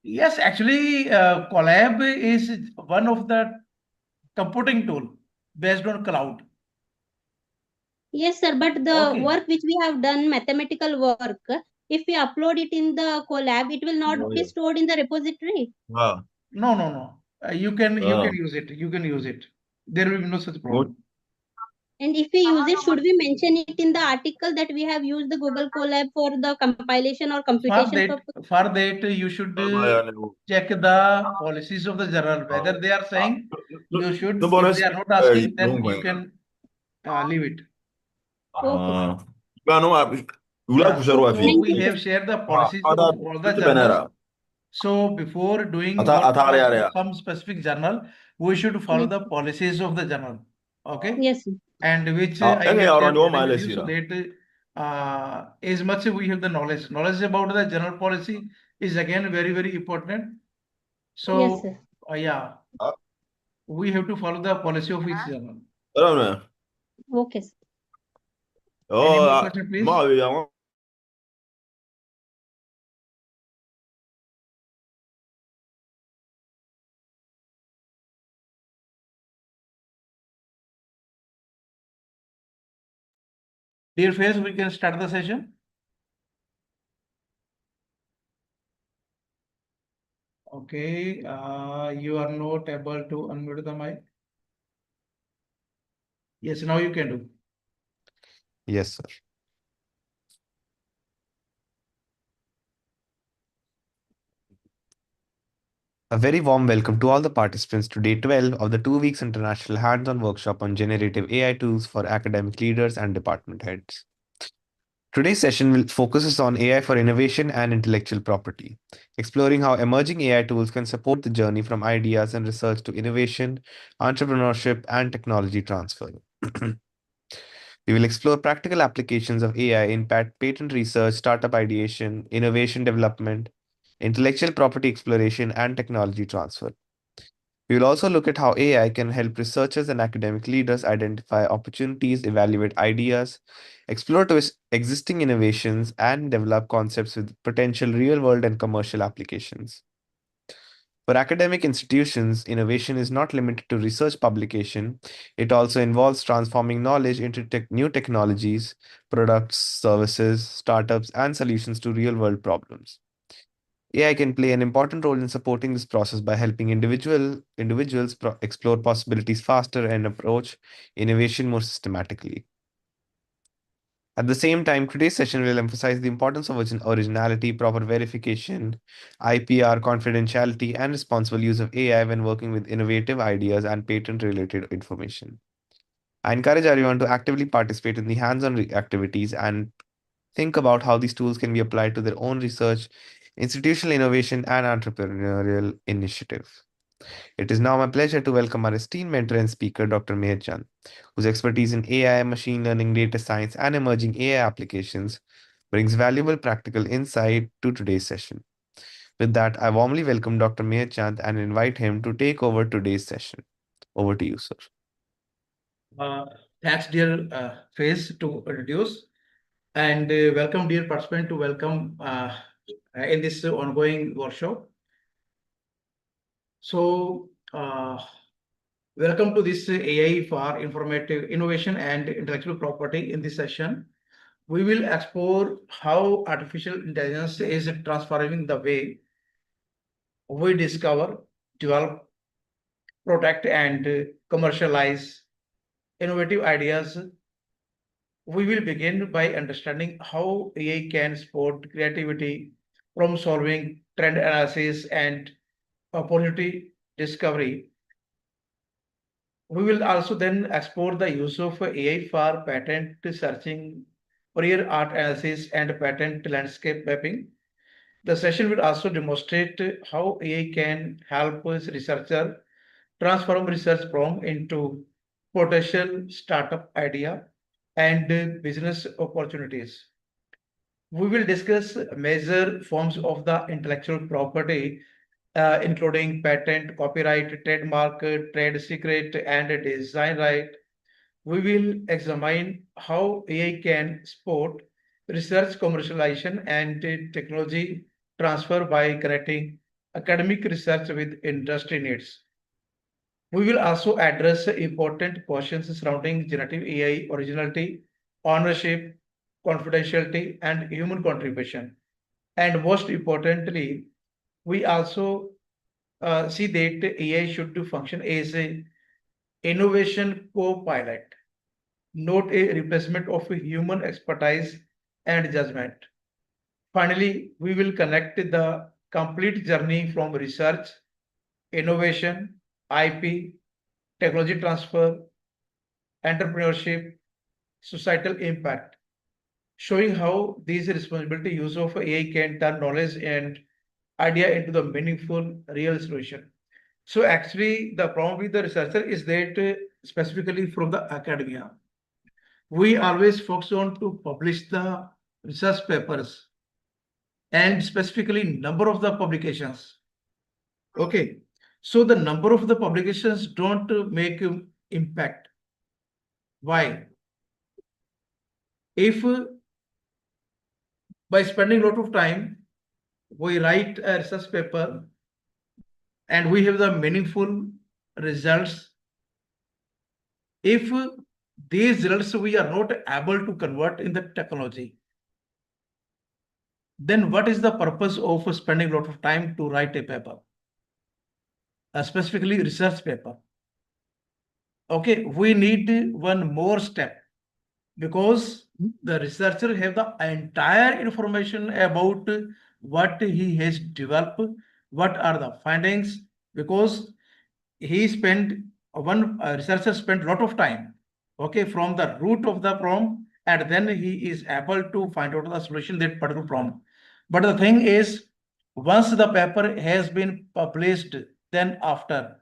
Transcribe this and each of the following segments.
Yes, actually, Collab is one of the computing tool based on cloud. Yes, sir. But the Okay. work which we have done, mathematical work, if we upload it in the collab, it will not be stored in the repository. No, no, no. You can use it. You can use it. There will be no such problem. And if we use it, should we mention it in the article that we have used the Google Colab for the compilation or computation purpose? For that, you should check the policies of the journal whether they are saying you should. If they are not asking, then you can leave it. Okay. Yeah, so Thank we you, sir. have shared the policies of all the journals. So before doing some specific journal, we should follow Yes. the policies of the journal. Okay, Yes, sir. and which I have shared today with you, so that as much we have the knowledge about the journal policy is again very important. Yes, So sir. yeah, we have to follow the policy of each journal. Okay, sir. Any more question, please? Dear friends, we can start the session. Okay, you are not able to unmute the mic. Yes, now you can do. Yes, sir. A very warm welcome to all the participants to day 12 of the 2 weeks international hands-on workshop on generative AI tools for academic leaders and department heads. Today's session will focuses on AI for innovation and intellectual property, exploring how emerging AI tools can support the journey from ideas and research to innovation, entrepreneurship, and technology transfer. We will explore practical applications of AI in patent research, startup ideation, innovation development, intellectual property exploration, and technology transfer. We will also look at how AI can help researchers and academic leaders identify opportunities, evaluate ideas, explore existing innovations, and develop concepts with potential real world and commercial applications. For academic institutions, innovation is not limited to research publication. It also involves transforming knowledge into new technologies, products, services, startups, and solutions to real world problems. AI can play an important role in supporting this process by helping individuals explore possibilities faster and approach innovation more systematically. At the same time, today's session will emphasize the importance of originality, proper verification, IPR, confidentiality, and responsible use of AI when working with innovative ideas and patent-related information. I encourage everyone to actively participate in the hands-on activities and think about how these tools can be applied to their own research, institutional innovation, and entrepreneurial initiative. It is now my pleasure to welcome our esteemed mentor and speaker, Dr. Meher Chand, whose expertise in AI, machine learning, data science, and emerging AI applications brings valuable practical insight to today's session. With that, I warmly welcome Dr. Meher Chand and invite him to take over today's session. Over to you, sir. Thanks, dear Face, to introduce, and welcome, dear participant, to welcome in this ongoing workshop. So, welcome to this AI for informative innovation and intellectual property. In this session, we will explore how artificial intelligence is transforming the way we discover, develop, protect, and commercialize innovative ideas. We will begin by understanding how AI can support creativity, problem solving, trend analysis, and opportunity discovery. We will also then explore the use of AI for patent searching, prior art analysis, and patent landscape mapping. The session will also demonstrate how AI can help us researcher transform research problem into potential startup idea and business opportunities. We will discuss major forms of the intellectual property, including patent, copyright, trademark, trade secret, and design right. We will examine how AI can support research commercialization and technology transfer by connecting academic research with industry needs. We will also address important questions surrounding generative AI originality, ownership, confidentiality, and human contribution. And most importantly, we also see that AI should function as a innovation co-pilot, not a replacement of human expertise and judgment. Finally, we will connect the complete journey from research, innovation, IP, technology transfer, entrepreneurship, societal impact, showing how these responsibility use of AI can turn knowledge and idea into the meaningful real solution. So actually, the problem with the researcher is that specifically from the academia, we always focus on to publish the research papers and specifically number of the publications. Okay, so the number of the publications don't make impact. Why? If by spending a lot of time, we write a research paper and we have the meaningful results. If these results we are not able to convert in the technology, then what is the purpose of spending a lot of time to write a paper, specifically research paper? Okay, we need one more step because the researcher have the entire information about what he has developed, what are the findings, because he spent one researcher spent a lot of time, okay, from the root of the problem, and then he is able to find out the solution that particular problem. But the thing is, once the paper has been published, then after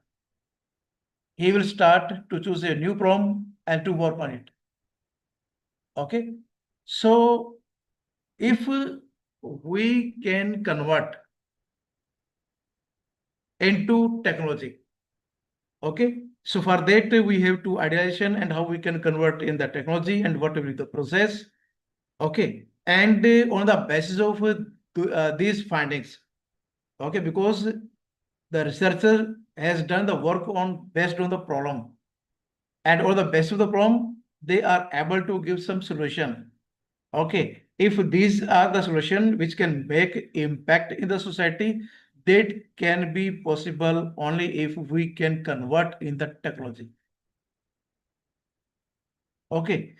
he will start to choose a new problem and to work on it. Okay, so if we can convert into technology, okay, so for that we have to ideation and how we can convert in the technology and what will be the process. Okay, and on the basis of these findings, okay, because the researcher has done the work on based on the problem, and on the basis of the problem they are able to give some solution. Okay, if these are the solution which can make impact in the society, that can be possible only if we can convert in the technology. Okay,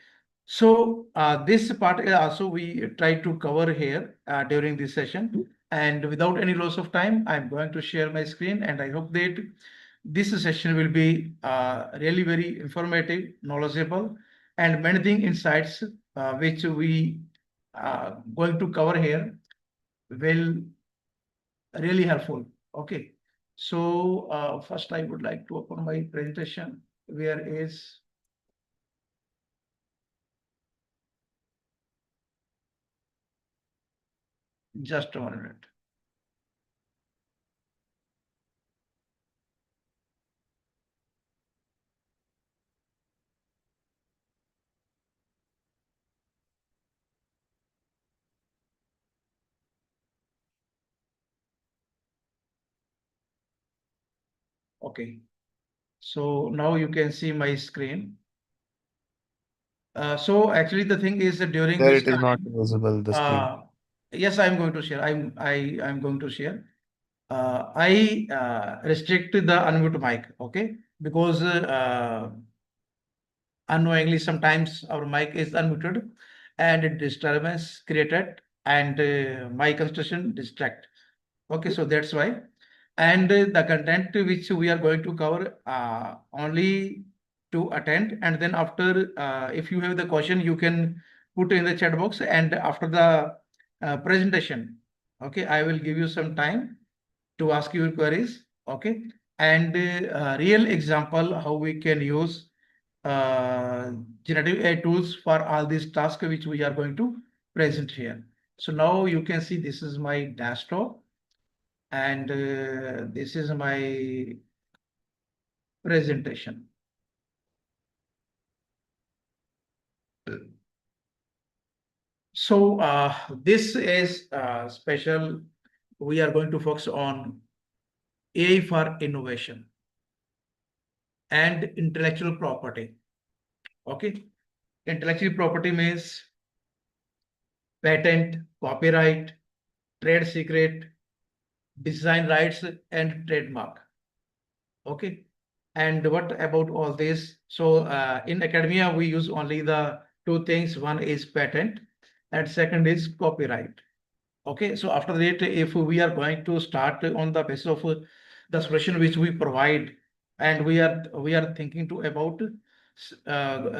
so this part also we try to cover here during this session. And without any loss of time, I'm going to share my screen, and I hope that this session will be really very informative, knowledgeable, and many thing insights which we going to cover here will really helpful. Okay, so first I would like to open my presentation. Where is just a minute. Okay, so now you can see my screen. So actually the thing is that during There this it is not time, visible, the screen. yes, I'm going to share. I'm going to share. I restrict the unmute mic, okay? Because unknowingly sometimes our mic is unmuted and disturbance created and my concentration distract. Okay, so that's why. And the content which we are going to cover only to attend, and then after if you have the question you can put in the chat box, and after the presentation, okay, I will give you some time to ask your queries, okay, and real example how we can use uh, generative AI tools for all these tasks which we are going to present here. So now you can see this is my desktop, and this is my presentation. So this is a special we are going to focus on AI for innovation and intellectual property. Okay, intellectual property means patent, copyright, trade secret, design rights, and trademark. Okay, and what about all this? So in academia, we use only the two things. One is patent, and second is copyright. Okay, so after that, if we are going to start on the basis of the solution which we provide, and we are thinking to about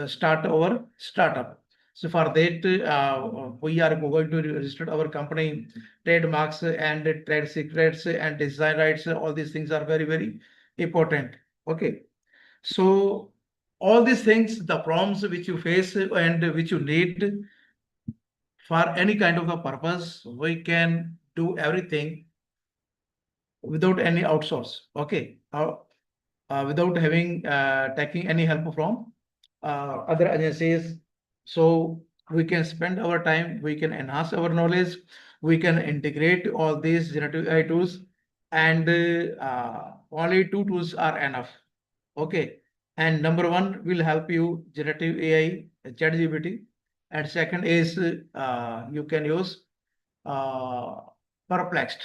start our startup. So for that, we are going to register our company trademarks and trade secrets and design rights. All these things are very, very important. Okay, so all these things, the problems which you face and which you need for any kind of a purpose, we can do everything without any outsource. Okay, without having taking any help from other agencies. So we can spend our time, we can enhance our knowledge, we can integrate all these generative AI tools, and only two tools are enough. Okay, and number one will help you generative AI, ChatGPT, and second is you can use uh, perplexed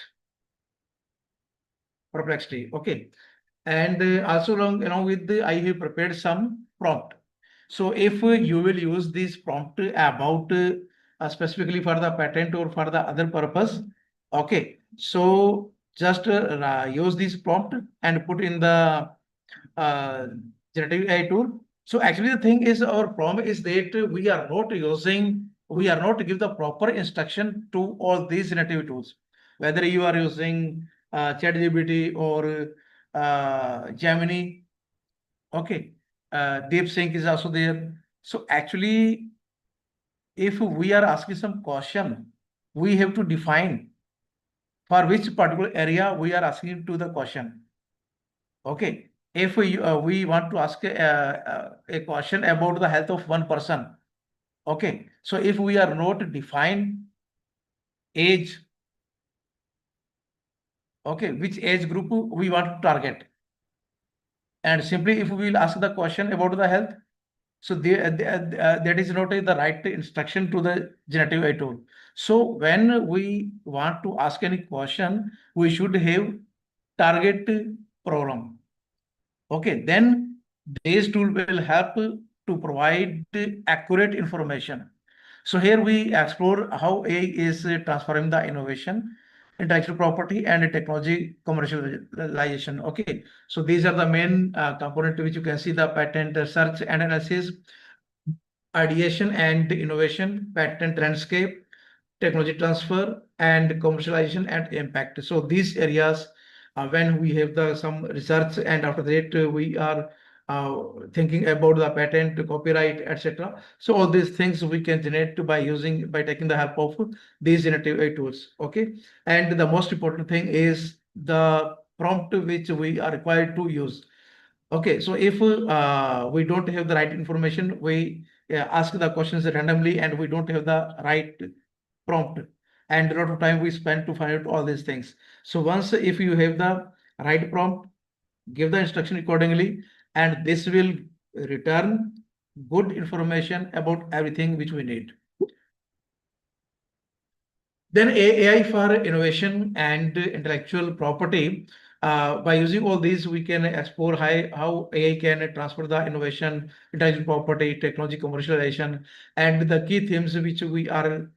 perplexity. Okay, and also along with I have prepared some prompt. So if you will use this prompt about specifically for the patent or for the other purpose, okay, so just use this prompt and put in the uh, generative AI tool. So actually the thing is, our problem is that we are not give the proper instruction to all these generative tools, whether you are using ChatGPT or Gemini. Okay, DeepSync is also there. So actually, if we are asking some question, we have to define for which particular area we are asking to the question. Okay, if we want to ask a question about the health of one person, okay, so if we are not define age, okay, which age group we want to target, and simply if we will ask the question about the health, so that is not the right instruction to the generative AI tool. So when we want to ask any question, we should have target problem. Okay, then this tool will help to provide accurate information. So here we explore how AI is transforming the innovation, intellectual property, and technology commercialization. Okay, so these are the main component which you can see: the patent search and analysis, ideation and innovation, patent landscape, technology transfer, and commercialization and impact. So these areas, when we have the some research, and after that we are thinking about the patent, copyright, etc. So all these things we can generate by taking the help of these generative AI tools. Okay, and the most important thing is the prompt which we are required to use. Okay, so if we don't have the right information, we ask the questions randomly and we don't have the right prompt. And a lot of time we spend to find out all these things. So once if you have the right prompt, give the instruction accordingly, and this will return good information about everything which we need. Then AI for innovation and intellectual property. By using all these, we can explore how AI can transfer the innovation, intellectual property, technology commercialization, and the key themes which we are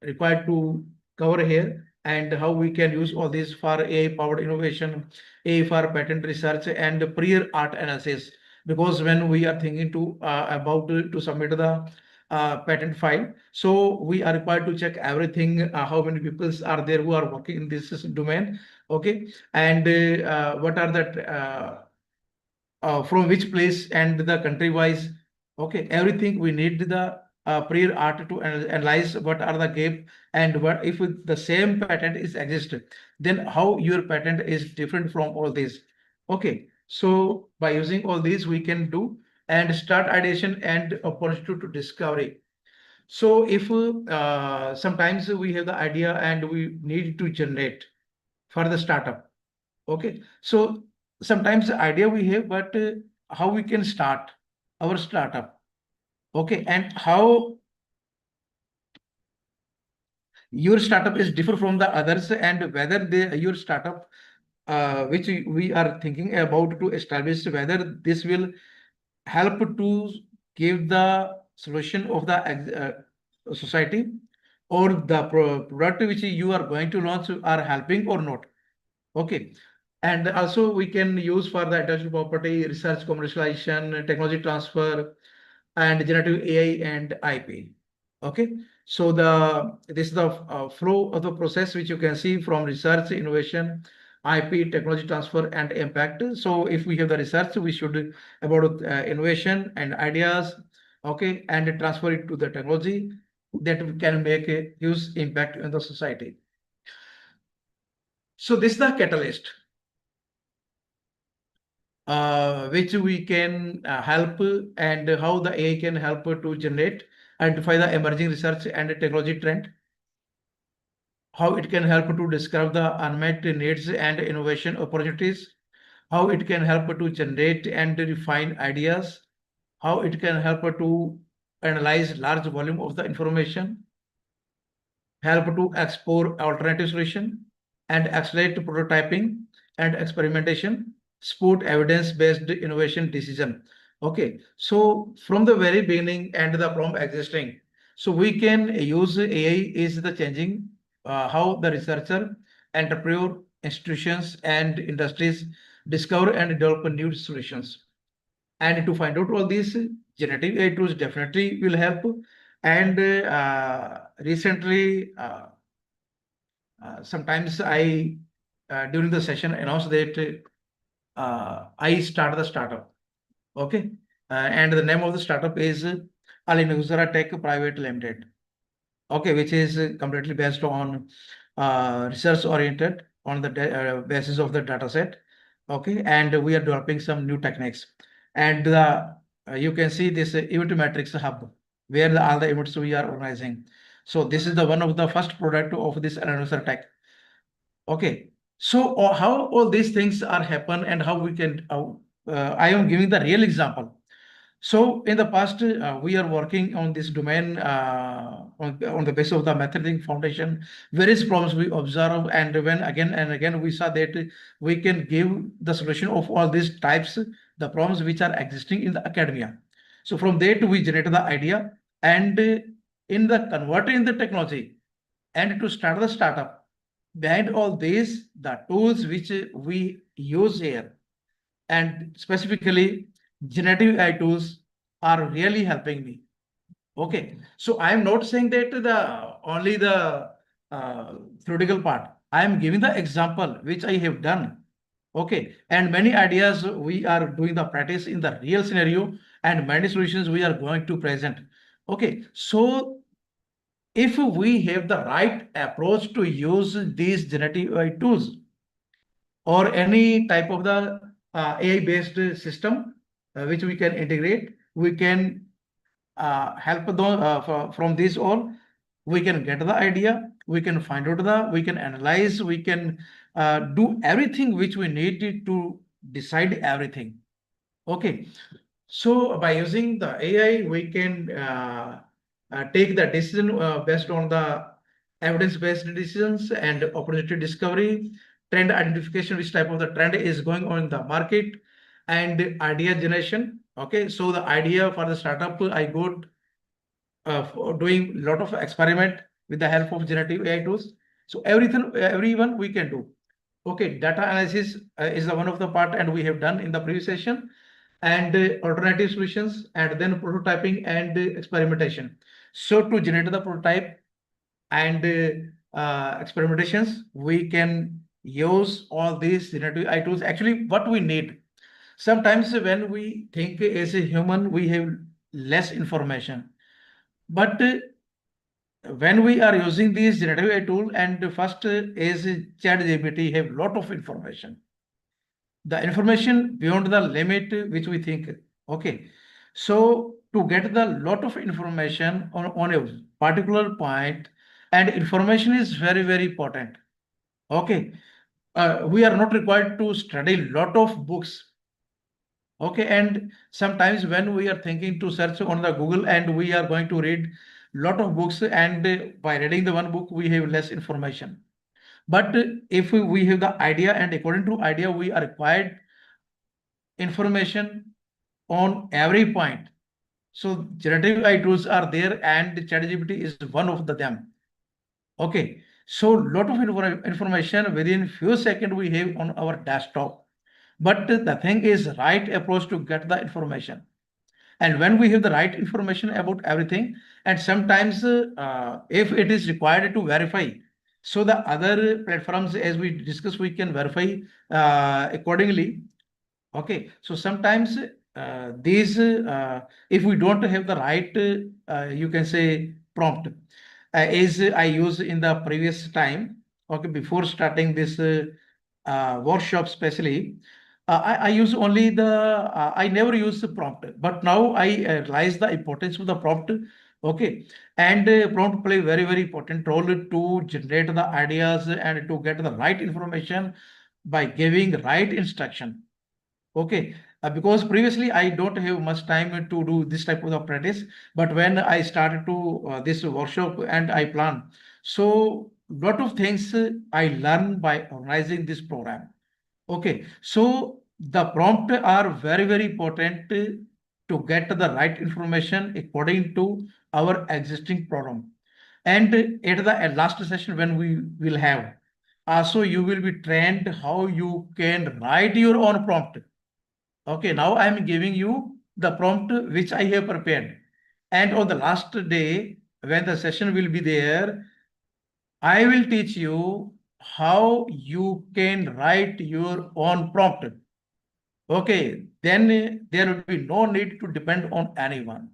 required to cover here, and how we can use all these for AI-powered innovation, AI for patent research, and prior art analysis. Because when we are thinking to about to submit the patent file. So we are required to check everything, how many people are there who are working in this domain, okay, and what are the from which place and the country wise, okay, everything we need the prior art to analyze what are the gap, and what if the same patent is existed, then how your patent is different from all these. Okay, so by using all these we can do and start ideation and opportunity to discovery. So if sometimes we have the idea and we need to generate for the startup. Okay, so sometimes the idea we have, but how we can start our startup. Okay, and how your startup is different from the others, and whether your startup which we are thinking about to establish, whether this will help to give the solution of the society, or the product which you are going to launch are helping or not. Okay. And also we can use for the intellectual property, research, commercialization, technology transfer, and generative AI and IP. Okay. So this is the flow of the process which you can see from research, innovation, IP, technology transfer, and impact. So if we have the research, we should about innovation and ideas, okay, and transfer it to the technology that can make a huge impact in the society. So this is the catalyst which we can help, and how the AI can help to generate, identify the emerging research and technology trend, how it can help to describe the unmet needs and innovation opportunities, how it can help to generate and refine ideas, how it can help to analyze large volume of the information, help to explore alternative solution, and accelerate prototyping and experimentation, support evidence-based innovation decision. Okay, so from the very beginning and the from existing, so we can use AI is the changing how the researcher, entrepreneur, institutions, and industries discover and develop new solutions. And to find out all these, generative AI tools definitely will help. And recently, sometimes I during the session announced that I start the startup. Okay, and the name of the startup is Alinusara Tech Private Limited. Okay, which is completely based on research oriented on the basis of the data set. Okay, and we are developing some new techniques. And you can see this event matrix hub where all the events we are organizing. So this is the one of the first product of this Alinusara Tech. Okay, so how all these things are happen and how we can, I am giving the real example. So in the past, we are working on this domain on the basis of the methoding foundation, various problems we observe, and when again and again we saw that we can give the solution of all these types, the problems which are existing in the academia. So from that we generate the idea, and in the converting the technology and to start the startup. Behind all these, the tools which we use here, and specifically generative AI tools, are really helping me. Okay, so I am not saying that the only the theoretical part. I am giving the example which I have done. Okay, and many ideas we are doing the practice in the real scenario, and many solutions we are going to present. Okay, so if we have the right approach to use these generative AI tools or any type of the AI-based system which we can integrate, we can help from this all. We can get the idea, we can find out we can analyze, we can do everything which we need to decide everything. Okay, so by using the AI, we can take the decision based on the evidence-based decisions and opportunity discovery, trend identification, which type of the trend is going on in the market, and idea generation. Okay, so the idea for the startup, I got for doing a lot of experiment with the help of generative AI tools. So everyone we can do. Okay, data analysis is the one of the part, and we have done in the previous session, and alternative solutions, and then prototyping and experimentation. So to generate the prototype and experimentations, we can use all these generative AI tools. Actually, what we need, sometimes when we think as a human, we have less information. But when we are using these generative AI tool, and first is ChatGPT have lot of information. The information beyond the limit which we think. Okay. So to get the lot of information on a particular point, and information is very, very important. Okay. We are not required to study lot of books. Okay, and sometimes when we are thinking to search on the Google and we are going to read lot of books, and by reading the one book we have less information. But if we have the idea, and according to idea we are required information on every point. So generative AI tools are there, and ChatGPT is one of them. Okay, so lot of information within few seconds we have on our desktop. But the thing is right approach to get the information. And when we have the right information about everything, and sometimes if it is required to verify, so the other platforms, as we discuss, we can verify accordingly. Okay, so sometimes these if we don't have the right you can say prompt, as I used in the previous time, okay, before starting this workshop specially, I use only the I never use the prompt, but now I realize the importance of the prompt. Okay, and prompt play very, very important role to generate the ideas and to get the right information by giving right instruction. Okay, because previously I don't have much time to do this type of practice, but when I started to this workshop and I plan, so lot of things I learn by organizing this program. Okay, so the prompt are very, very important to get the right information according to our existing problem. And at the last session when we will have, also you will be trained how you can write your own prompt. Okay, now I am giving you the prompt which I have prepared. And on the last day, when the session will be there, I will teach you how you can write your own prompt. Okay, then there will be no need to depend on anyone.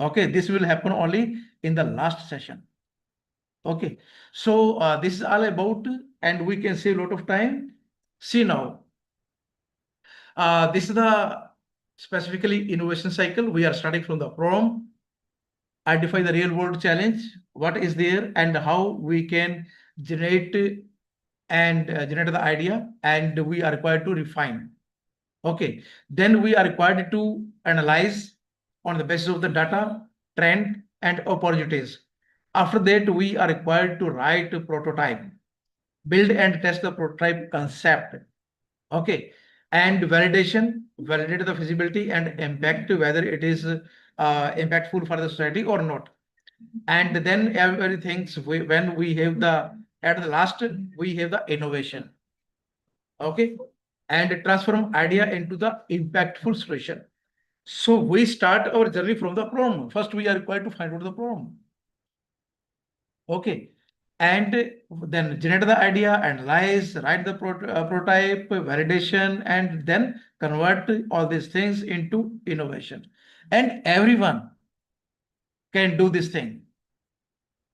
Okay, this will happen only in the last session. Okay, so this is all about, and we can save a lot of time. See now, this is the specifically innovation cycle. We are starting from the problem, identify the real world challenge, what is there, and how we can generate and generate the idea, and we are required to refine. Okay, then we are required to analyze on the basis of the data, trend, and opportunities. After that, we are required to write a prototype, build and test the prototype concept. Okay, and validate the feasibility and impact, whether it is impactful for the society or not. And then everything, when we have the at the last, we have the innovation. Okay, and transform idea into the impactful solution. So we start our journey from the problem. First, we are required to find out the problem. Okay, and then generate the idea, analyze, write the prototype, validation, and then convert all these things into innovation. And everyone can do this thing.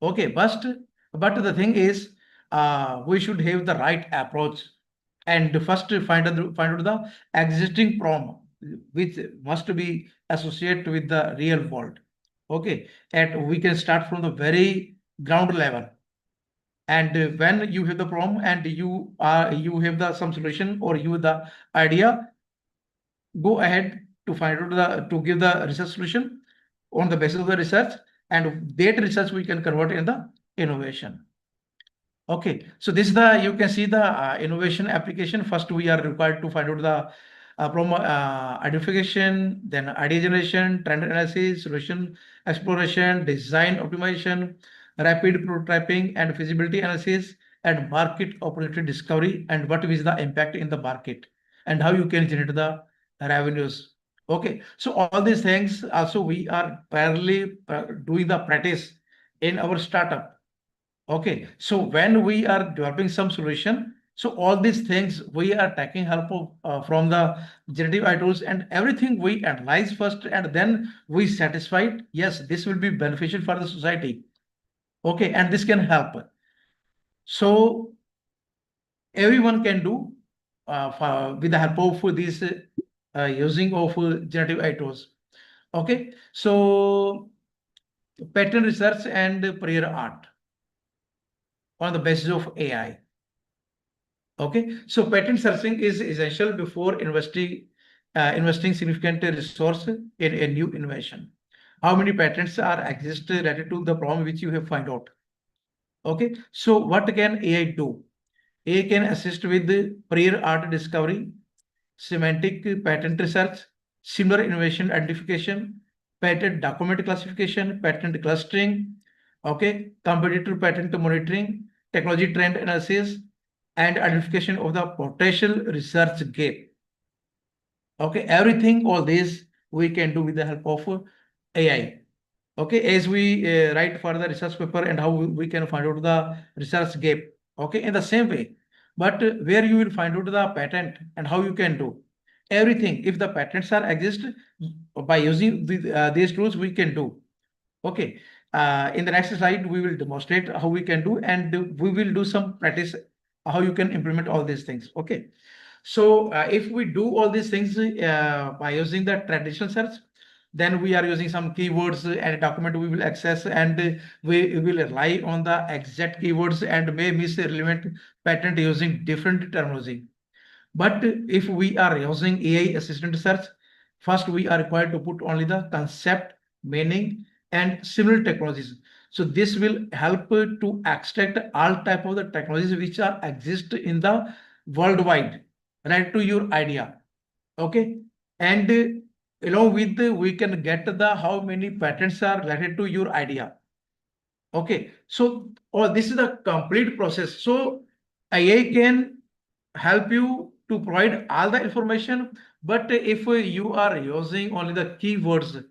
Okay, but the thing is, we should have the right approach, and first find out the existing problem which must be associated with the real world. Okay, and we can start from the very ground level. And when you have the problem and you have the some solution, or you the idea, go ahead to find out the to give the research solution on the basis of the research, and that research we can convert in the innovation. Okay, so this is the, you can see the innovation application. First, we are required to find out the problem identification, then idea generation, trend analysis, solution exploration, design optimization, rapid prototyping and feasibility analysis, and market opportunity discovery, and what is the impact in the market, and how you can generate the revenues. Okay, so all these things also we are parallelly doing the practice in our startup. Okay, so when we are developing some solution, so all these things we are taking help of, from the generative AI tools, and everything we analyze first, and then we satisfied, yes, this will be beneficial for the society. Okay, and this can help. So everyone can do with the help of this using of generative AI tools. Okay, so patent research and prior art on the basis of AI. Okay, so patent searching is essential before investing significant resource in a new invention. How many patents are exist related to the problem which you have find out? Okay, so what can AI do? AI can assist with the prior art discovery, semantic patent research, similar innovation identification, patent document classification, patent clustering, okay, competitor patent monitoring, technology trend analysis, and identification of the potential research gap. Okay, everything, all this we can do with the help of AI. Okay, as we write for the research paper and how we can find out the research gap. Okay, in the same way, but where you will find out the patent and how you can do everything. If the patents are exist by using these tools, we can do. Okay, in the next slide, we will demonstrate how we can do, and we will do some practice how you can implement all these things. Okay, so if we do all these things by using the traditional search, then we are using some keywords and a document we will access, and we will rely on the exact keywords and may miss a relevant patent using different terminology. But if we are using AI assistant search, first we are required to put only the concept, meaning, and similar technologies. So this will help to extract all type of the technologies which are exist in the worldwide, right to your idea. Okay, and along with we can get the how many patents are related to your idea. Okay, so this is the complete process. So AI can help you to provide all the information, but if you are using only the keywords,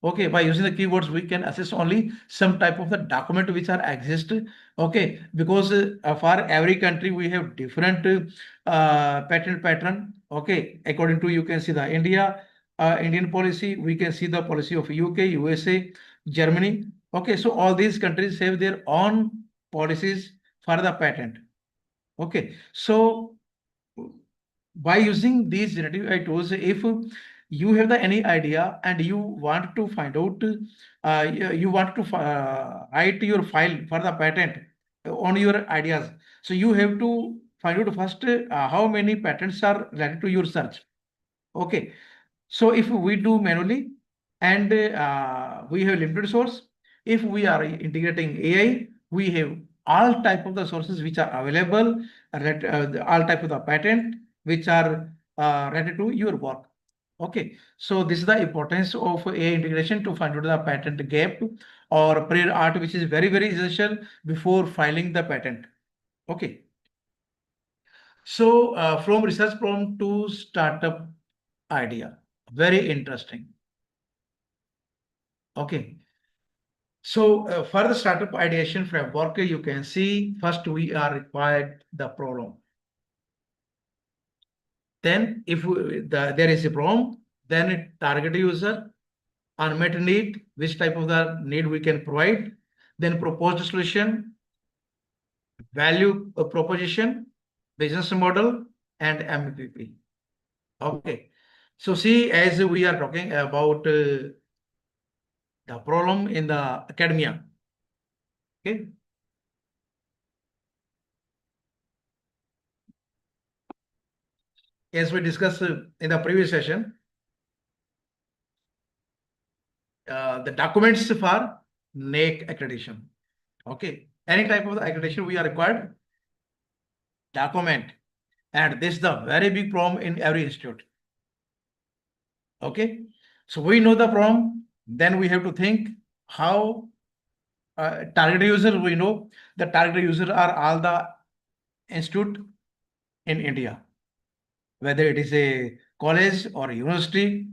okay, by using the keywords we can access only some type of the document which are exist. Okay, because for every country we have different patent pattern. Okay, according to, you can see the Indian policy, we can see the policy of UK, USA, Germany. Okay, so all these countries have their own policies for the patent. Okay, so by using these generative AI tools, if you have the any idea and you want to find out, you want to write your file for the patent on your ideas. So you have to find out first how many patents are related to your search. Okay, so if we do manually and we have limited source, if we are integrating AI, we have all type of the sources which are available, all type of the patent which are related to your work. Okay, so this is the importance of AI integration to find out the patent gap or prior art, which is very, very essential before filing the patent. Okay, so from research problem to startup idea, very interesting. Okay, so for the startup ideation framework, you can see first we are required the problem. Then if there is a problem, then target user, unmet need, which type of the need we can provide, then proposed solution, value proposition, business model, and MVP. Okay, so see, as we are talking about the problem in the academia. Okay, as we discussed in the previous session, the documents for NAC accreditation. Okay, any type of the accreditation we are required document, and this is the very big problem in every institute. Okay, so we know the problem, then we have to think how target user. We know the target user are all the institute in India, whether it is a college or a university.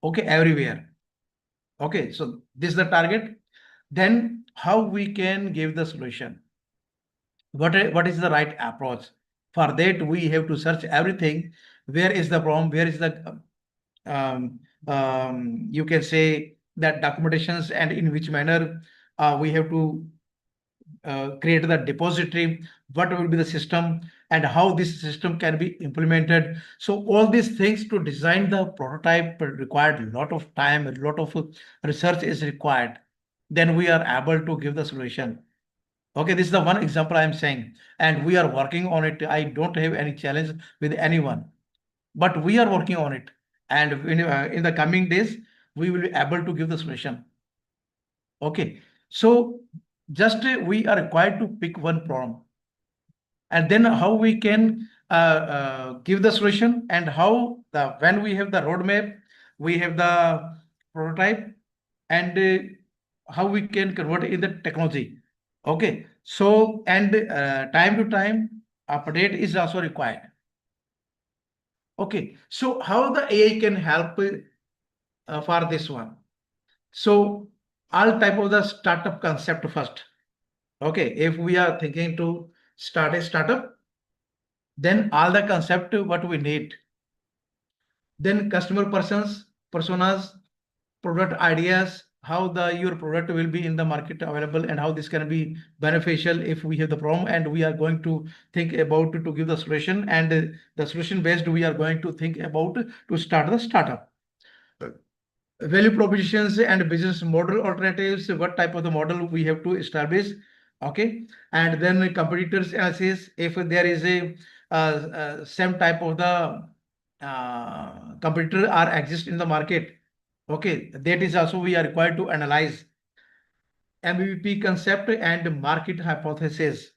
Okay, everywhere. Okay, so this is the target. Then how we can give the solution? What is the right approach? For that, we have to search everything. Where is the problem? Where is the you can say that documentations, and in which manner we have to create the depository, what will be the system, and how this system can be implemented. So all these things to design the prototype required a lot of time, a lot of research is required. Then we are able to give the solution. Okay, this is the one example I am saying, and we are working on it. I don't have any challenge with anyone, but we are working on it, and in the coming days we will be able to give the solution. Okay, so just we are required to pick one problem, and then how we can give the solution, and how the when we have the roadmap, we have the prototype, and how we can convert it in the technology. Okay, so and time to time update is also required. Okay, so how the AI can help for this one? So all type of the startup concept first. Okay, if we are thinking to start a startup, then all the concept what we need. Then customer personas, product ideas, how the your product will be in the market available, and how this can be beneficial if we have the problem, and we are going to think about to give the solution, and the solution based we are going to think about to start the startup. Value propositions and business model alternatives, what type of the model we have to establish. Okay, and then competitors analysis, if there is a same type of the competitor are exist in the market. Okay, that is also we are required to analyze. MVP concept and market hypothesis.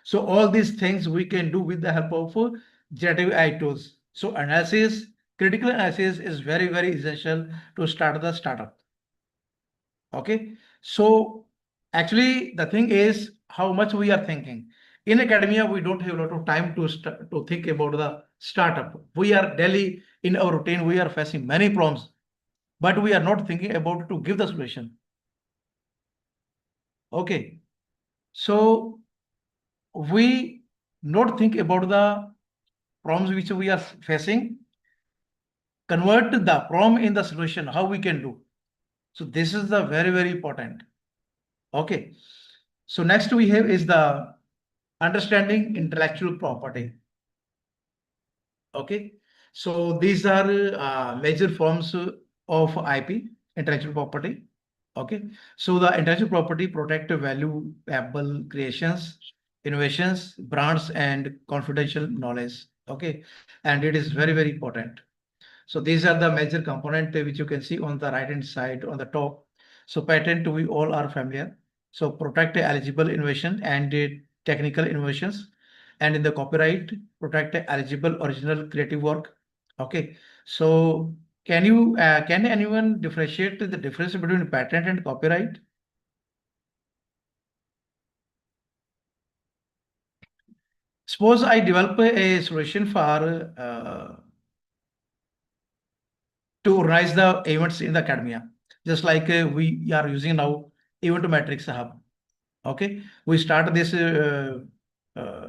So all these things we can do with the help of generative AI tools. So analysis, critical analysis is very, very essential to start the startup. Okay, so actually the thing is how much we are thinking. In academia, we don't have a lot of time to think about the startup. We are daily in our routine, we are facing many problems, but we are not thinking about to give the solution. Okay, so we not think about the problems which we are facing, convert the problem in the solution, how we can do. So this is the very, very important. Okay, so next we have is the understanding intellectual property. Okay, so these are major forms of IP, intellectual property. Okay, so the intellectual property protect valuable creations, innovations, brands, and confidential knowledge. Okay, and it is very, very important. So these are the major component which you can see on the right hand side on the top. So patent we all are familiar. So protect eligible innovation and technical innovations, and in the copyright protect eligible original creative work. Okay, so can anyone differentiate the difference between patent and copyright? Suppose I develop a solution for to organize the events in the academia, just like we are using now event matrix hub. Okay, we start this.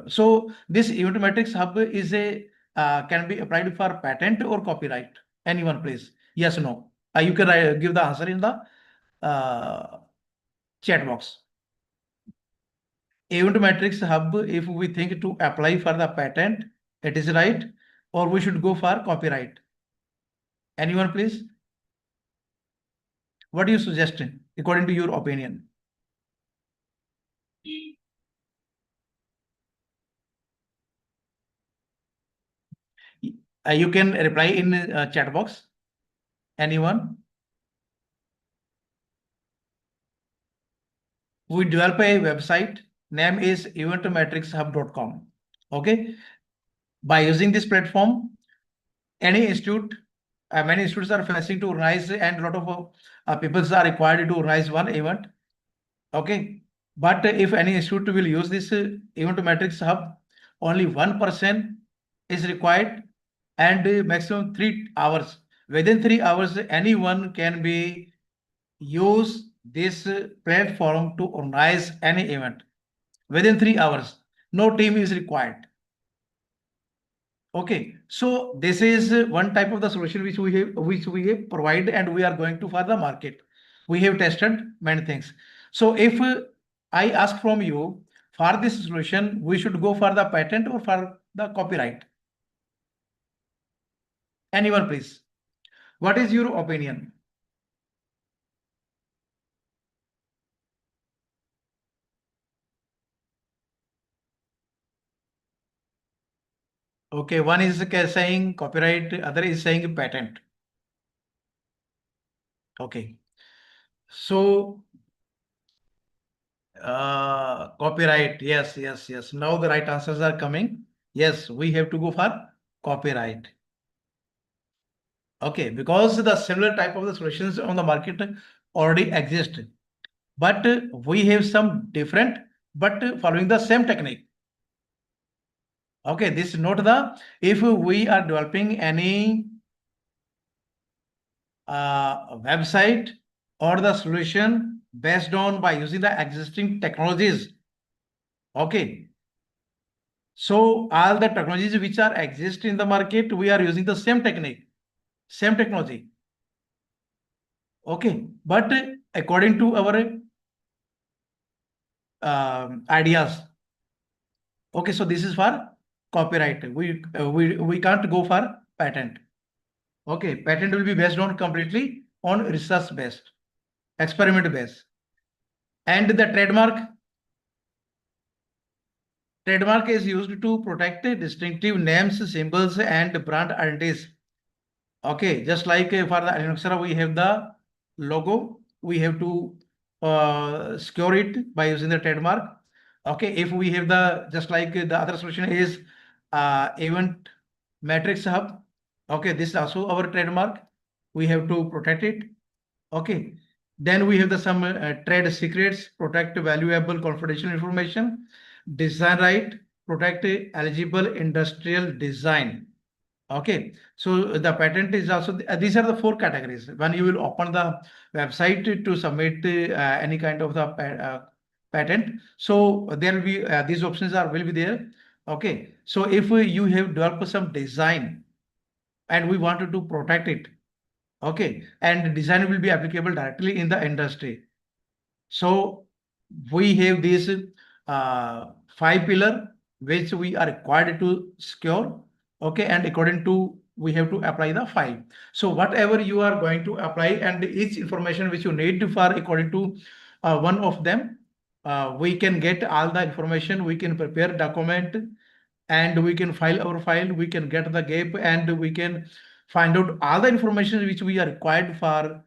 So this event matrix hub is a can be applied for patent or copyright. Anyone, please? Yes, no. You can give the answer in the chat box. Event matrix hub, if we think to apply for the patent, it is right, or we should go for copyright. Anyone, please? What do you suggest according to your opinion? You can reply in chat box. Anyone? We develop a website. Name is eventmatrixhub.com. Okay. By using this platform, any institute, many institutes are facing to organize, and a lot of people are required to organize one event. Okay. But if any institute will use this event matrix hub, only 1% is required, and maximum 3 hours. Within 3 hours, anyone can be use this platform to organize any event. Within 3 hours, no team is required. Okay, so this is one type of the solution which we have provided, and we are going to for the market. We have tested many things. So if I ask from you, for this solution, we should go for the patent or for the copyright? Anyone, please. What is your opinion? Okay, one is saying copyright, other is saying patent. Okay. So, copyright. Yes, yes, yes. Now the right answers are coming. Yes, we have to go for copyright. Okay, because the similar type of the solutions on the market already exist, but we have some different, but following the same technique. Okay, this is not the, if we are developing any website or the solution based on by using the existing technologies. Okay, so all the technologies which are exist in the market, we are using the same technique, same technology. Okay, but according to our ideas. Okay, so this is for copyright. We can't go for patent. Okay, patent will be based on completely on research based, experiment based. And the trademark is used to protect distinctive names, symbols, and brand identities. Okay, just like for the Alinoxera, we have the logo. We have to secure it by using the trademark. Okay, if we have the, just like the other solution is event matrix hub. Okay, this is also our trademark. We have to protect it. Okay, then we have the some trade secrets, protect valuable confidential information, design right, protect eligible industrial design. Okay, so the patent is also, these are the four categories. When you will open the website to submit any kind of the patent, so there will be these options are will be there. Okay, so if you have developed some design and we wanted to protect it, okay, and design will be applicable directly in the industry. So we have these five pillar which we are required to secure. Okay, and according to we have to apply the five. So whatever you are going to apply and each information which you need to for according to one of them, we can get all the information. We can prepare document and we can file our file. We can get the gap and we can find out all the information which we are required for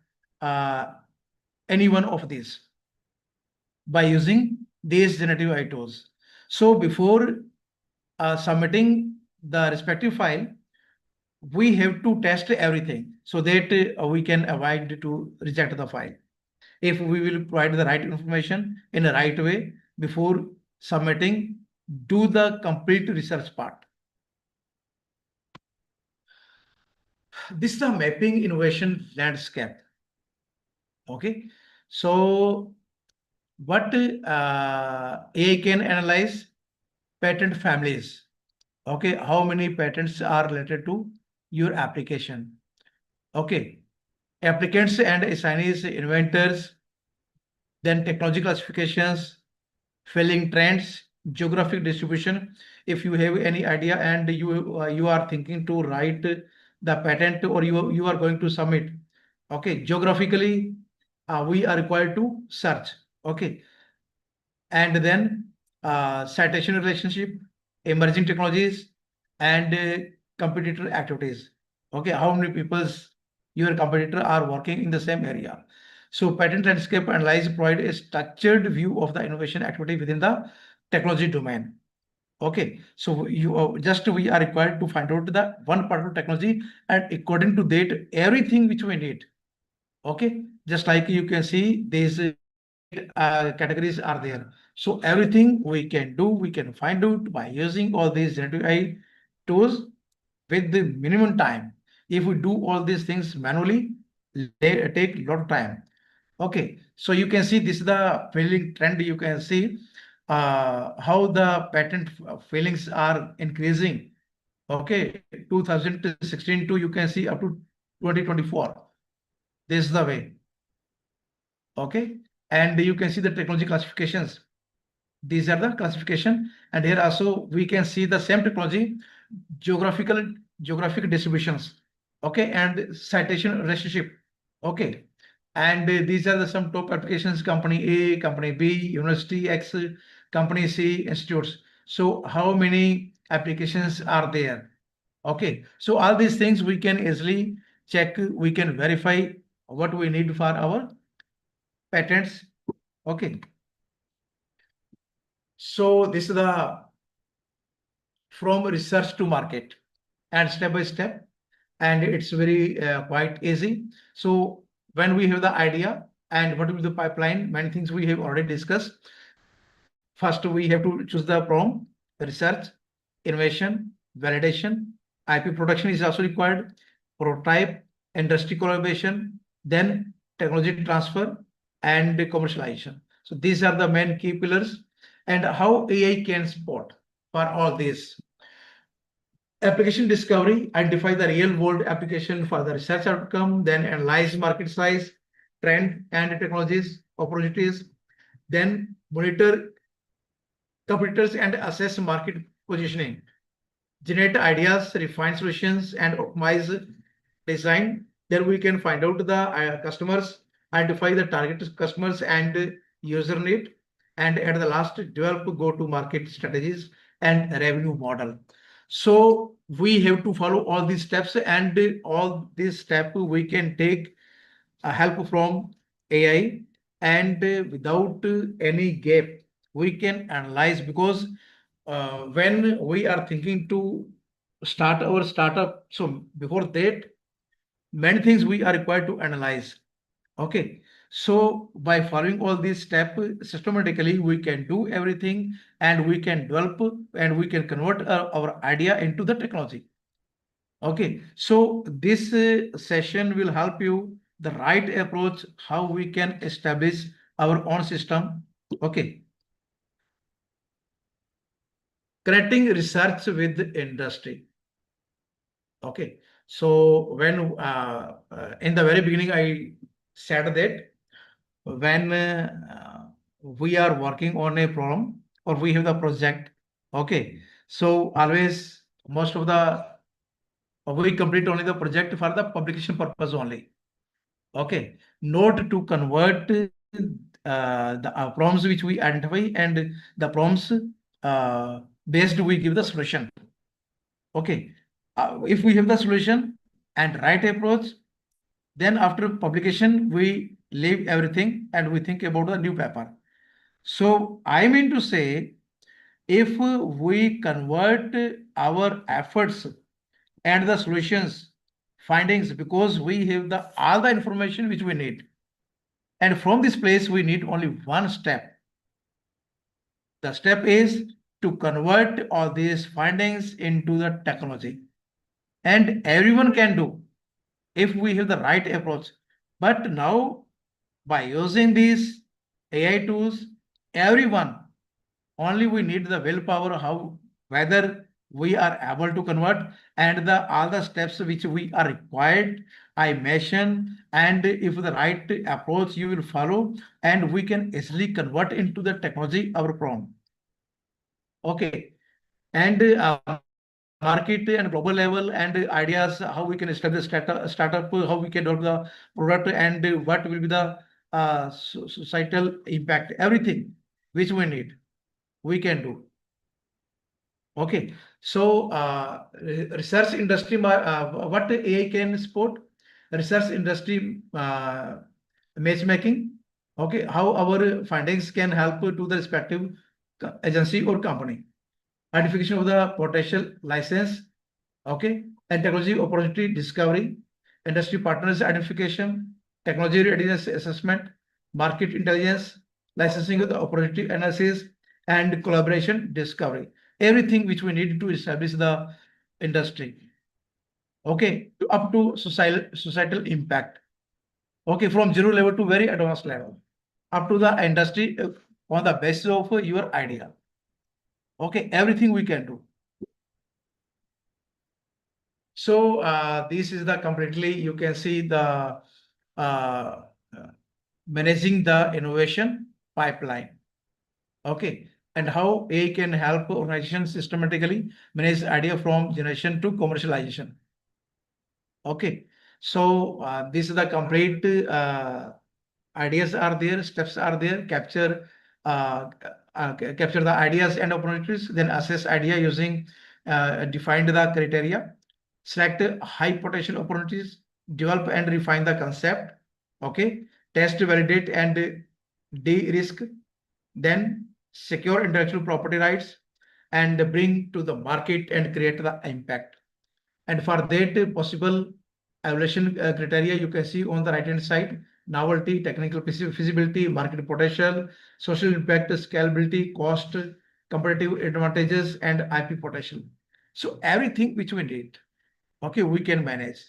any one of these by using these generative AI tools. So before submitting the respective file, we have to test everything so that we can avoid to reject the file. If we will provide the right information in the right way before submitting, do the complete research part. This is the mapping innovation landscape. Okay, so what AI can analyze patent families. Okay, how many patents are related to your application? Okay, applicants and assignees, inventors, then technology classifications, filling trends, geographic distribution. If you have any idea and you are thinking to write the patent or you are going to submit, okay, geographically we are required to search. Okay, and then citation relationship, emerging technologies, and competitor activities. Okay, how many people's your competitor are working in the same area? So patent landscape analysis provide a structured view of the innovation activity within the technology domain. Okay, so you just we are required to find out the one part of technology and according to that everything which we need. Okay, just like you can see these categories are there. So everything we can do, we can find out by using all these generative AI tools with the minimum time. If we do all these things manually, they take a lot of time. Okay, so you can see this is the failing trend. You can see how the patent failings are increasing. Okay, 2016 to you can see up to 2024. This is the way. Okay, and you can see the technology classifications. These are the classification, and here also we can see the same technology, geographic distributions, okay, and citation relationship, okay. And these are the some top applications: company A, company B, university X, company C, institutes. So how many applications are there? Okay, so all these things we can easily check, we can verify what we need for our patents. Okay, so this is the from research to market and step by step, and it's very quite easy. So when we have the idea and what will be the pipeline, many things we have already discussed. First, we have to choose the prompt, research, innovation, validation, IP production is also required, prototype, industry collaboration, then technology transfer and commercialization. So these are the main key pillars, and how AI can support for all these. Application discovery, identify the real world application for the research outcome, then analyze market size, trend and technologies, opportunities, then monitor competitors and assess market positioning, generate ideas, refine solutions, and optimize design. Then we can find out the customers, identify the target customers and user need, and at the last, develop go-to-market strategies and revenue model. So we have to follow all these steps, and all these steps we can take help from AI, and without any gap, we can analyze, because when we are thinking to start our startup, so before that, many things we are required to analyze. Okay, so by following all these steps systematically, we can do everything, and we can develop, and we can convert our idea into the technology. Okay, so this session will help you the right approach, how we can establish our own system. Okay, connecting research with industry. Okay, so when in the very beginning I said that when we are working on a problem or we have the project, okay, so always most of the we complete only the project for the publication purpose only. Okay, not to convert the prompts which we identify, and the prompts based we give the solution. Okay, if we have the solution and right approach, then after publication we leave everything and we think about the new paper. So I mean to say, if we convert our efforts and the solutions findings, because we have the all the information which we need, and from this place we need only one step. The step is to convert all these findings into the technology, and everyone can do if we have the right approach. But now, by using these AI tools, everyone, only we need the willpower, how whether we are able to convert, and the all the steps which we are required I mention, and if the right approach you will follow, and we can easily convert into the technology our prompt. Okay, and market and global level and ideas, how we can establish startup, how we can develop the product, and what will be the societal impact, everything which we need, we can do. Okay, so research industry, what AI can support? Research industry matchmaking. Okay, how our findings can help to the respective agency or company. Identification of the potential license. Okay, and technology opportunity discovery, industry partners identification, technology readiness assessment, market intelligence, licensing of the opportunity analysis, and collaboration discovery. Everything which we need to establish the industry. Okay, up to societal impact. Okay, from zero level to very advanced level, up to the industry on the basis of your idea. Okay, everything we can do. So this is the completely, you can see the managing the innovation pipeline. Okay, and how AI can help organizations systematically manage idea from generation to commercialization. Okay, so this is the complete ideas are there, steps are there, capture the ideas and opportunities, then assess idea using defined the criteria, select high potential opportunities, develop and refine the concept, okay, test, validate and de-risk, then secure intellectual property rights and bring to the market and create the impact. And for that possible evaluation criteria, you can see on the right hand side: novelty, technical feasibility, market potential, social impact, scalability, cost, competitive advantages, and IP potential. So everything which we need, okay, we can manage.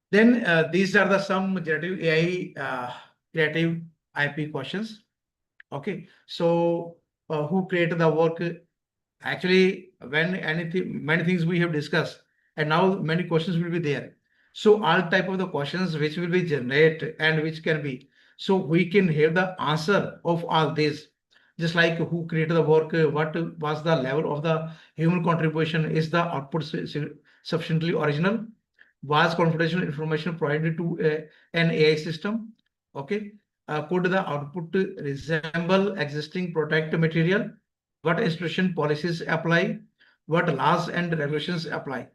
Then these are the some generative AI creative IP questions. Okay, so who created the work? Actually, when anything, many things we have discussed, and now many questions will be there. So all type of the questions which will be generated and which can be, so we can have the answer of all this. Just like who created the work, what was the level of the human contribution, is the output sufficiently original, was confidential information provided to an AI system. Okay, could the output resemble existing product material? What institution policies apply? What laws and regulations apply?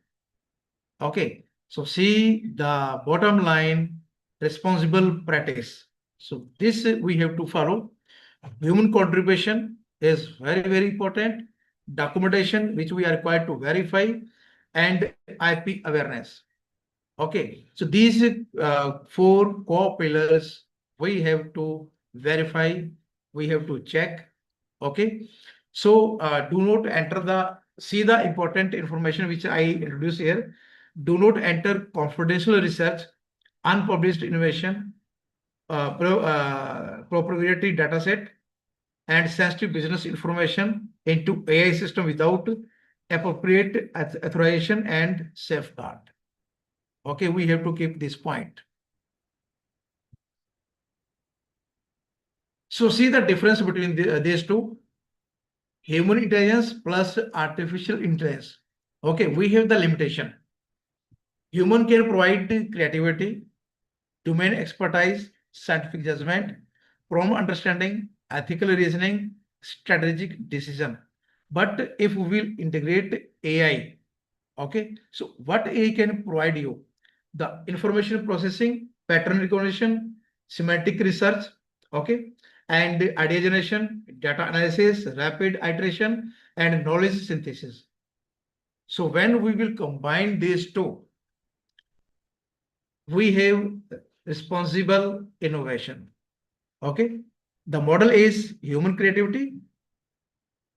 Okay, so see the bottom line: responsible practice. So this we have to follow. Human contribution is very, very important. Documentation which we are required to verify, and IP awareness. Okay, so these four core pillars we have to verify, we have to check. Okay, so do not enter the, see the important information which I introduced here. Do not enter confidential research, unpublished innovation, proprietary data set, and sensitive business information into AI system without appropriate authorization and safeguard. Okay, we have to keep this point. So see the difference between these two: human intelligence plus artificial intelligence. Okay, we have the limitation. Human can provide creativity, domain expertise, scientific judgment, prompt understanding, ethical reasoning, strategic decision. But if we will integrate AI, okay, so what AI can provide you? The information processing, pattern recognition, semantic research, okay, and idea generation, data analysis, rapid iteration, and knowledge synthesis. So when we will combine these two, we have responsible innovation. Okay, the model is human creativity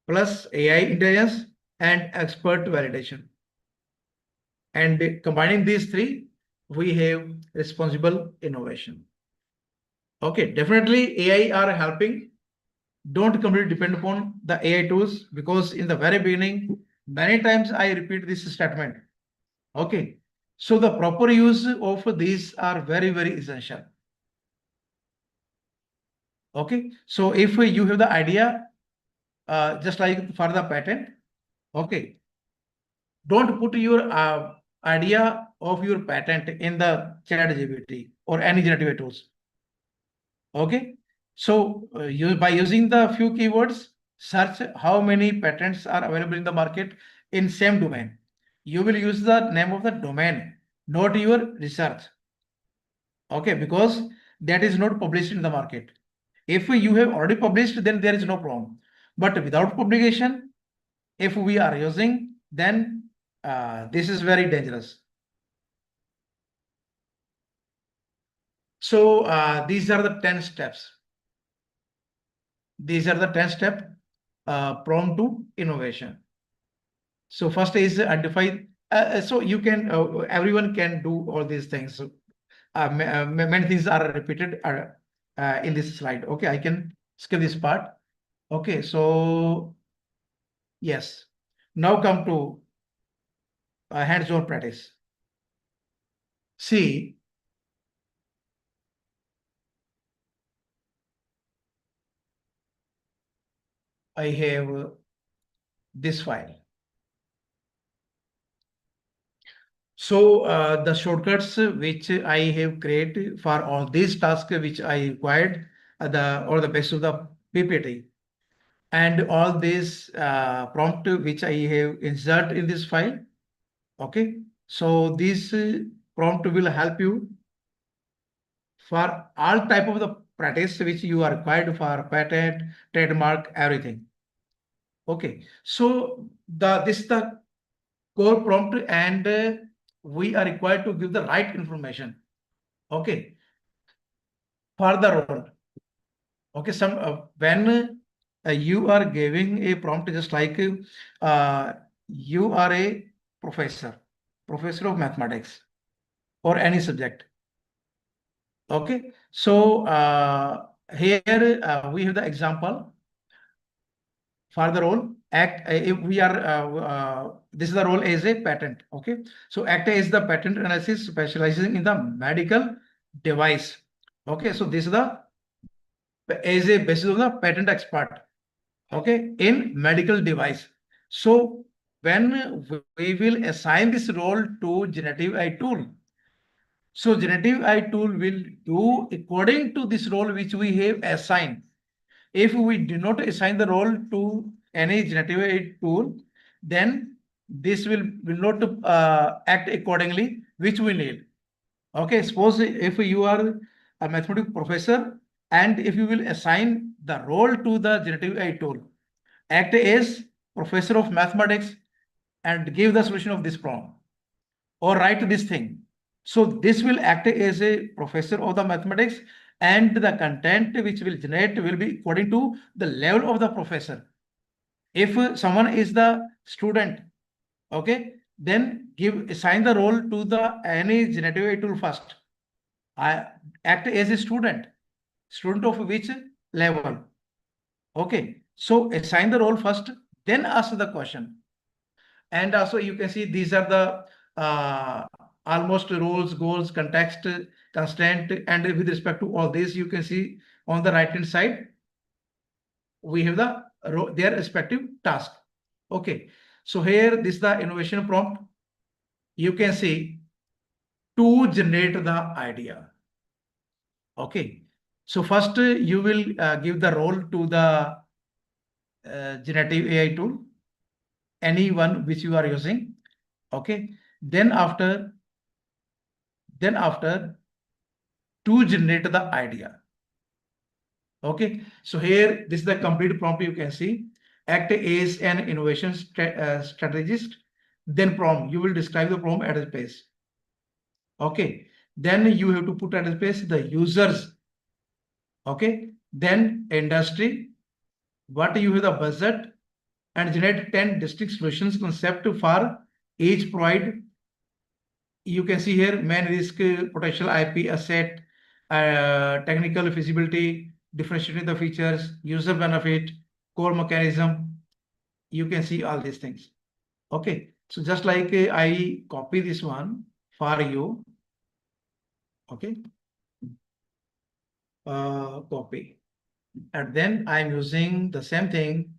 plus AI intelligence and expert validation. And combining these three, we have responsible innovation. Okay, definitely AI are helping. Don't completely depend upon the AI tools, because in the very beginning, many times I repeat this statement. Okay, so the proper use of these are very, very essential. Okay, so if you have the idea, just like for the patent, okay, don't put your idea of your patent in the ChatGPT or any generative tools. Okay, so by using the few keywords, search how many patents are available in the market in same domain. You will use the name of the domain, not your research. Okay, because that is not published in the market. If you have already published, then there is no problem. But without publication, if we are using, then this is very dangerous. So these are the 10 steps. These are the 10 steps prompt to innovation. So first is identify. So you can, everyone can do all these things. So, many things are repeated in this slide. Okay, I can skip this part. Okay, so yes, now come to hands-on practice. See, I have this file. So the shortcuts which I have created for all these tasks which I required the best of the PPT, and all this prompt which I have insert in this file. Okay, so this prompt will help you for all type of the practice which you are required for patent, trademark, everything. Okay, so this is the core prompt, and we are required to give the right information. Okay, for the role. Okay, when you are giving a prompt, just like you are a professor of mathematics or any subject. Okay, so here we have the example for the role. Act if we are this is the role as a patent. Okay, so act is the patent analysis specializing in the medical device. Okay, so this is the as a basis of the patent expert. Okay, in medical device. So when we will assign this role to generative AI tool, so generative AI tool will do according to this role which we have assigned. If we do not assign the role to any generative AI tool, then this will not act accordingly, which we need. Okay, suppose if you are a mathematics professor and if you will assign the role to the generative AI tool, act as professor of mathematics and give the solution of this problem or write this thing. So this will act as a professor of the mathematics, and the content which will generate will be according to the level of the professor. If someone is the student, okay, then assign the role to the any generative AI tool first. I act as a student of which level. Okay, so assign the role first, then ask the question. And also you can see these are the almost rules, goals, context, constraint, and with respect to all this, you can see on the right hand side we have their respective task. Okay, so here this is the innovation prompt. You can see to generate the idea. Okay, so first you will give the role to the generative AI tool, any one which you are using. Okay, then after to generate the idea. Okay, so here this is the complete prompt. You can see act as an innovation strategist. Then prompt, you will describe the prompt at a space. Okay, then you have to put at a space the users. Okay, then industry, what you have the budget, and generate 10 distinct solutions concept for each provide. You can see here main risk, potential IP asset, technical feasibility, differentiating the features, user benefit, core mechanism. You can see all these things. Okay, so just like I copy this one for you. Okay, copy, and then I'm using the same thing.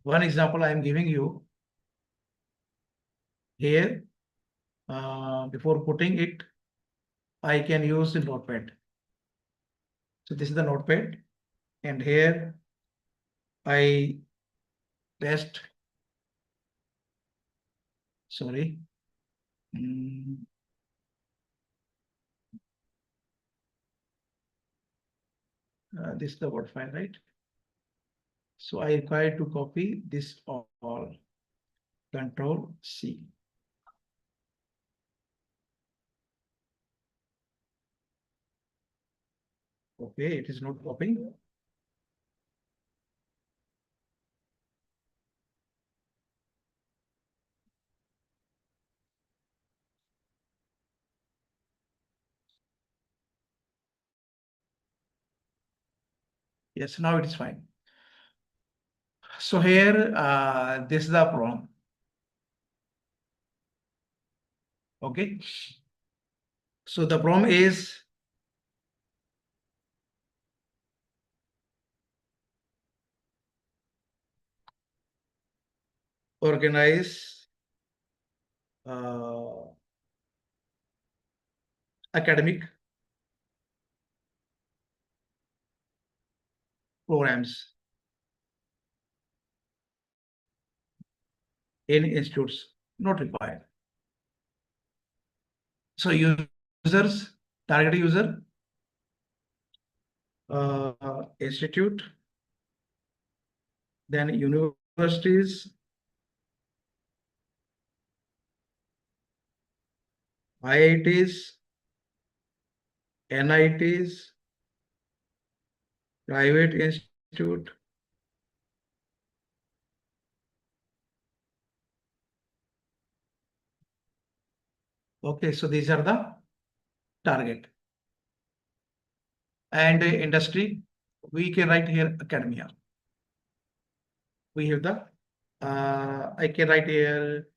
One example I'm giving you here. Before putting it, I can use the notepad. So this is the notepad, and here I paste. Sorry. This is the word file, right? So I require to copy this all. Control C. Okay, it is not copying. Yes, now it is fine. So here, this is the problem. Okay. So the problem is organize academic programs in institutes, not required. So users, target user, institute, then universities, IITs, NITs, private institute, okay, so these are the target. And industry, we can write here academia. We have the, I can write here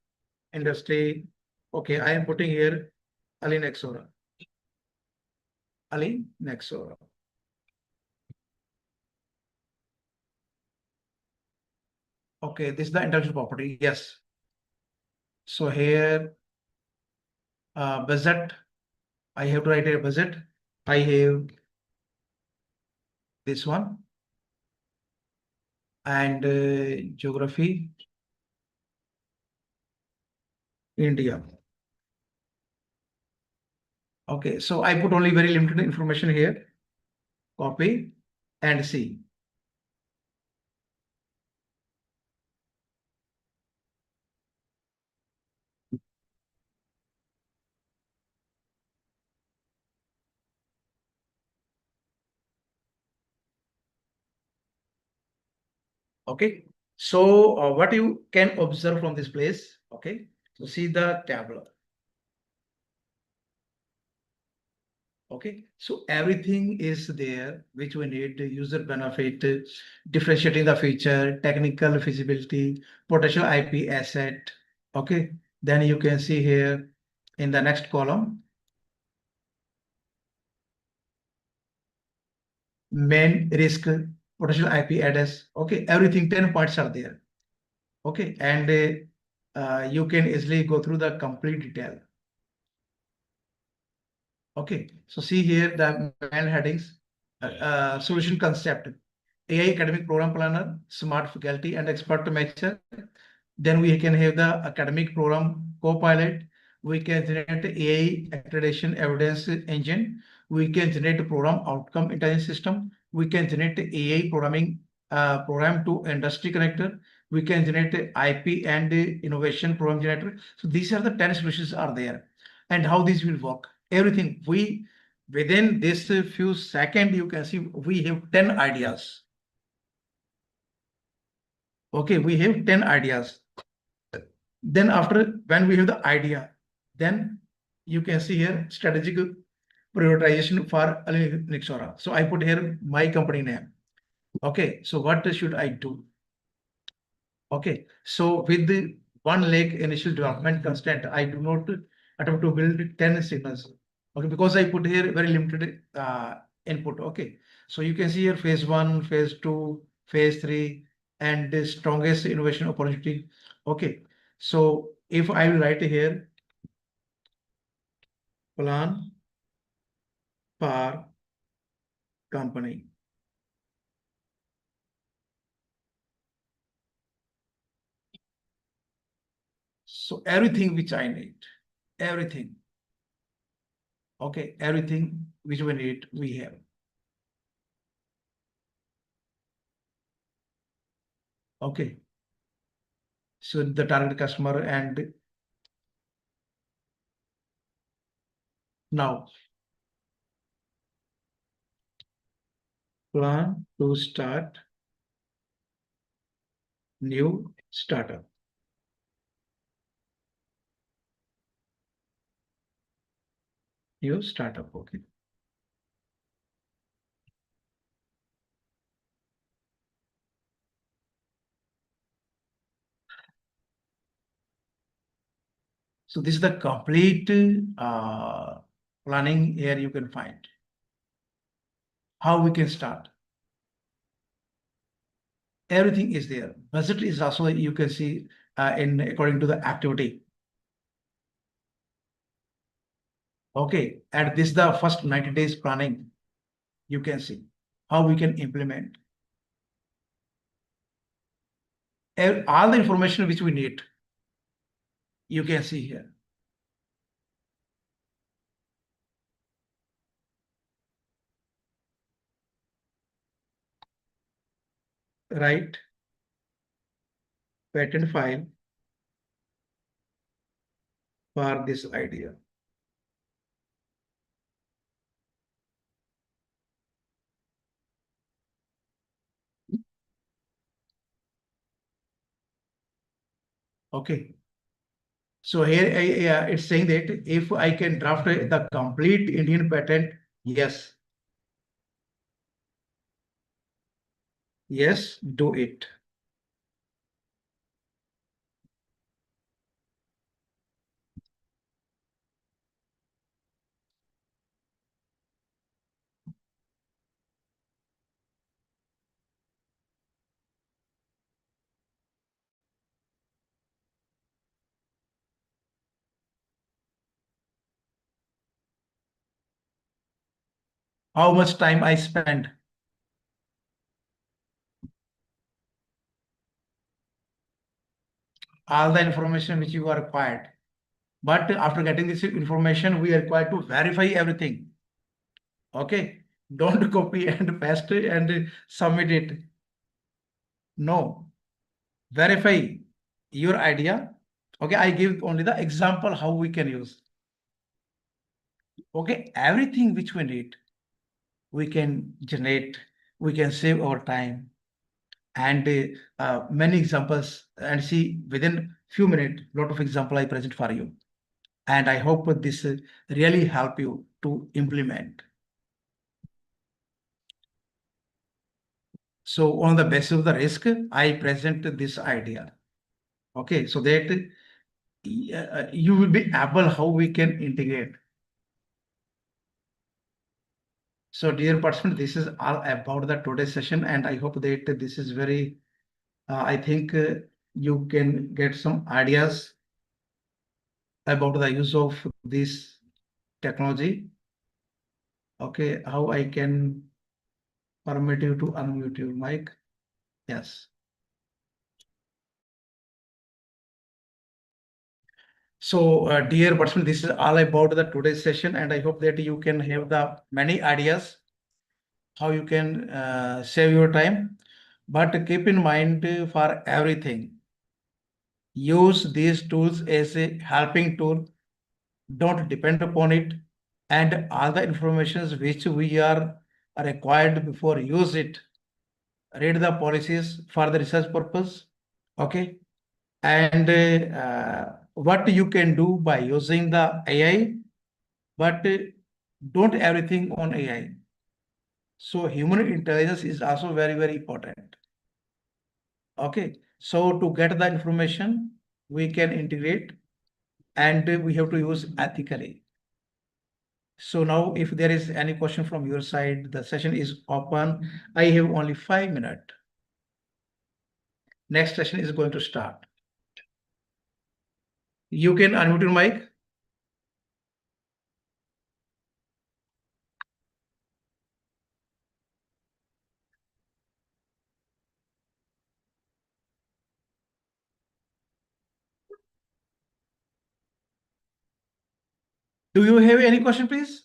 industry. Okay, I am putting here Ali Nexora. Ali Nexora. Okay, this is the intellectual property. Yes. So here, budget, I have to write a budget. I have this one. And geography, India. Okay, so I put only very limited information here. Copy and see. Okay, so what you can observe from this place, okay, so see the tableau. Okay, so everything is there which we need: user benefit, differentiating the feature, technical feasibility, potential IP asset. Okay, then you can see here in the next column, main risk, potential IP address. Okay, everything 10 points are there. Okay, and you can easily go through the complete detail. Okay, so see here the main headings, solution concept, AI academic program planner, smart faculty and expert matcher. Then we can have the academic program co-pilot. We can generate AI accreditation evidence engine. We can generate a program outcome intelligence system. We can generate AI programming program to industry connector. We can generate IP and innovation program generator. So these are the 10 solutions are there, and how these will work. Everything we within this few seconds you can see we have 10 ideas. Okay, we have 10 ideas. Then after when we have the idea, then you can see here strategic prioritization for Nixora. So I put here my company name. Okay, so what should I do? Okay, so with the 1 lakh initial development constant, I do not attempt to build 10 signals. Okay, because I put here very limited input. Okay, so you can see here phase 1, phase 2, phase 3, and the strongest innovation opportunity. Okay, so if I will write here plan for company. So everything which I need, everything. Okay, everything which we need, we have. Okay. So the target customer, and now plan to start new startup. New startup. Okay. So this is the complete planning here you can find. How we can start. Everything is there. Budget is also, you can see in according to the activity. Okay, and this is the first 90 days planning. You can see how we can implement all the information which we need. You can see here. Right, patent file for this idea. Okay. So here it's saying that if I can draft the complete Indian patent, yes, yes, do it. How much time I spend? All the information which you are required. But after getting this information, we are required to verify everything. Okay, don't copy and paste and submit it. No, verify your idea. Okay, I give only the example how we can use. Okay, everything which we need, we can generate, we can save our time, and many examples, and see within few minutes, lot of example I present for you. And I hope this really help you to implement. So on the basis of the risk, I present this idea. Okay, so that you will be able how we can integrate. So dear participant, this is all about the today's session, and I hope that this is very, I think you can get some ideas about the use of this technology. Okay, how I can permit you to unmute your mic. Yes. So, dear participant, this is all about the today's session, and I hope that you can have the many ideas how you can save your time. But keep in mind for everything, use these tools as a helping tool. Don't depend upon it, and all the informations which we are required before use it. Read the policies for the research purpose. Okay, and what you can do by using the AI, but don't everything on AI. So human intelligence is also very, very important. Okay, so to get the information, we can integrate, and we have to use ethically. So now if there is any question from your side, the session is open. I have only 5 minutes. Next session is going to start. You can unmute your mic. Do you have any question, please?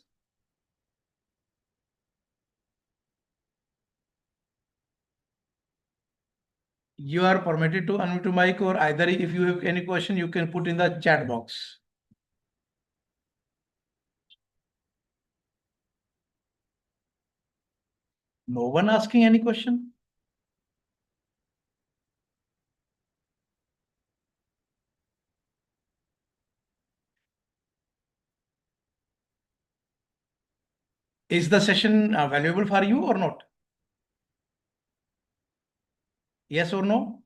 You are permitted to unmute your mic, or either if you have any question, you can put in the chat box. No one asking any question? Is the session valuable for you or not? Yes or no?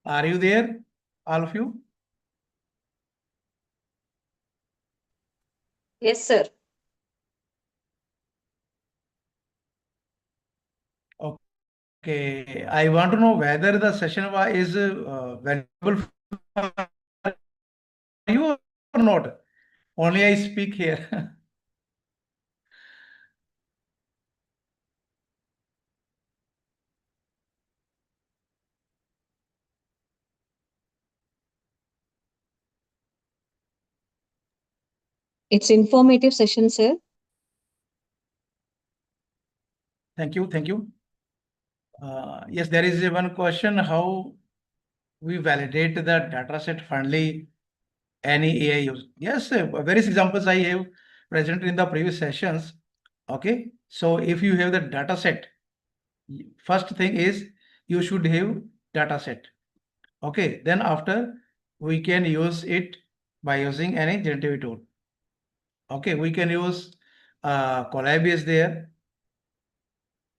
Are you there, all of you? Yes, sir. Okay, I want to know whether the session is valuable for you or not. Only I speak here. It's informative session, sir. Thank you, thank you. Yes, there is one question: how we validate the data set finally any AI use? Yes, various examples I have presented in the previous sessions. Okay, so if you have the data set, first thing is you should have data set. Okay, then after we can use it by using any generative tool. Okay, we can use Colab is there.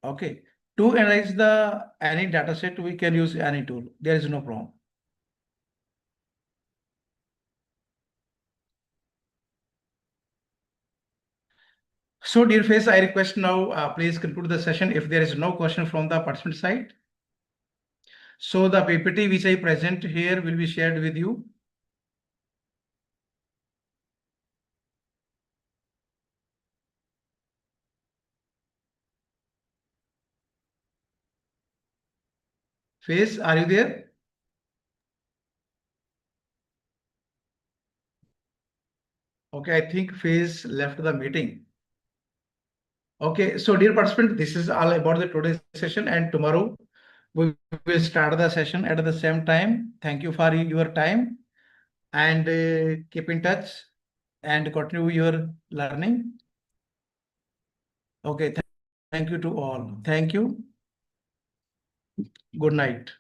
Okay, to analyze the any data set, we can use any tool. There is no problem. So, dear face, I request now, please conclude the session if there is no question from the participant side. So, the PPT which I present here will be shared with you. Face, are you there? Okay, I think Face left the meeting. Okay, so dear participant, this is all about the today's session, and tomorrow we will start the session at the same time. Thank you for your time, and keep in touch and continue your learning. Okay, thank you to all. Thank you. Good night.